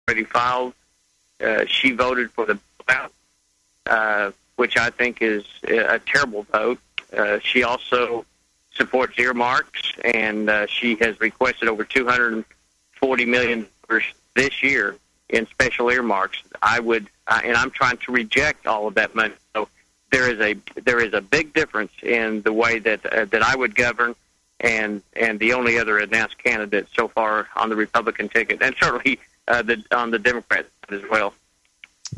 already filed. She voted for the vote, which I think is a terrible vote. She also supports earmarks, and she has requested over $240 million this year in special earmarks. And I'm trying to reject all of that money. So there is a big difference in the way that I would govern, and the only other announced candidate so far on the Republican ticket, and certainly on the Democrat side as well.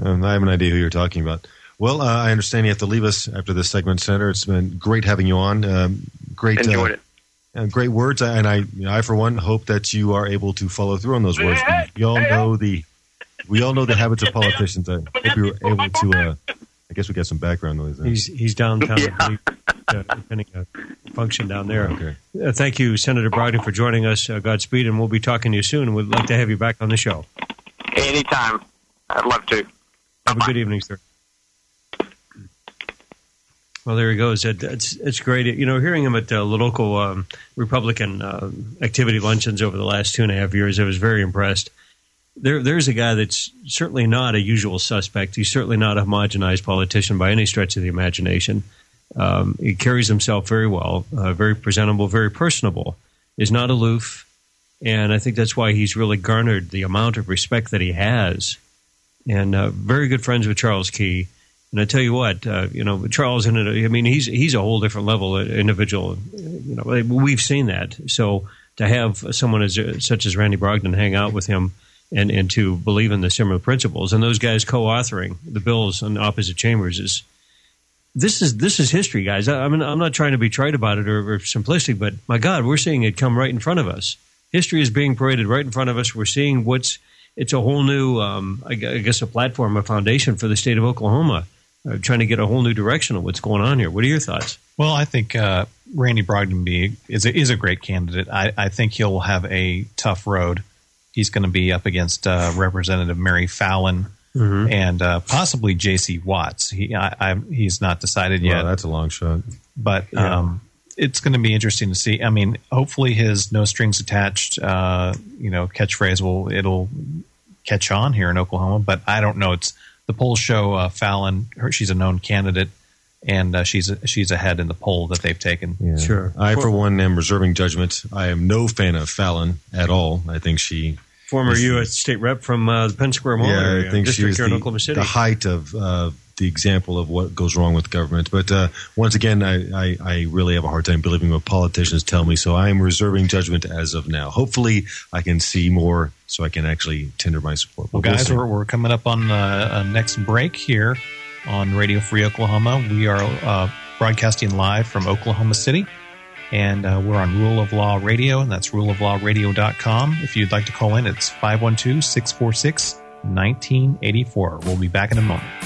I have an idea who you're talking about. Well, I understand you have to leave us after this segment, Senator. It's been great having you on. Enjoyed it. Great words, and I, for one, hope that you are able to follow through on those words. We all know the habits of politicians. I hope you were able to. I guess we got some background noise there. He's downtown, attending a function down there. Okay. Thank you, Senator Brogdon, for joining us. Godspeed, and we'll be talking to you soon. We'd like to have you back on the show. Anytime. I'd love to. Have a good evening, sir. Well, there he goes. It's great. Hearing him at the local Republican activity luncheons over the last 2.5 years, I was very impressed. There's a guy that's certainly not a usual suspect. He's certainly not a homogenized politician by any stretch of the imagination. He carries himself very well, very presentable, very personable, is not aloof, and I think that's why he's really garnered the amount of respect that he has. And very good friends with Charles Key. And I tell you what, Charles, he's a whole different level individual. We've seen that. So to have someone such as Randy Brogdon hang out with him and to believe in the similar principles, and those guys co-authoring the bills in opposite chambers this is history, guys. I'm not trying to be trite about it or simplistic, but my God, we're seeing it come right in front of us. History is being paraded right in front of us. We're seeing it's a whole new, I guess, a platform, a foundation for the state of Oklahoma, trying to get a whole new direction of what's going on here. What are your thoughts? Well, I think Randy Brogdon is a great candidate. I think he'll have a tough road. He's going to be up against Representative Mary Fallon and possibly J.C. Watts. He's not decided yet. Well, that's a long shot. But it's going to be interesting to see. I mean, hopefully his no strings attached, catchphrase it'll catch on here in Oklahoma. But I don't know. The polls show Fallon. She's a known candidate, and she's ahead in the poll that they've taken. Yeah. Sure. I, for one, am reserving judgment. I am no fan of Fallon at all. I think she former U.S. state rep from the Penn Square Mall area, I think district she's here in Oklahoma City. The height of the example of what goes wrong with government. But once again, I really have a hard time believing what politicians tell me, so I am reserving judgment as of now. Hopefully, I can see more so I can actually tender my support. Well, guys, we're coming up on a next break here on Radio Free Oklahoma. We are broadcasting live from Oklahoma City, and we're on Rule of Law Radio, and that's ruleoflawradio.com. If you'd like to call in, it's 512-646-1984. We'll be back in a moment.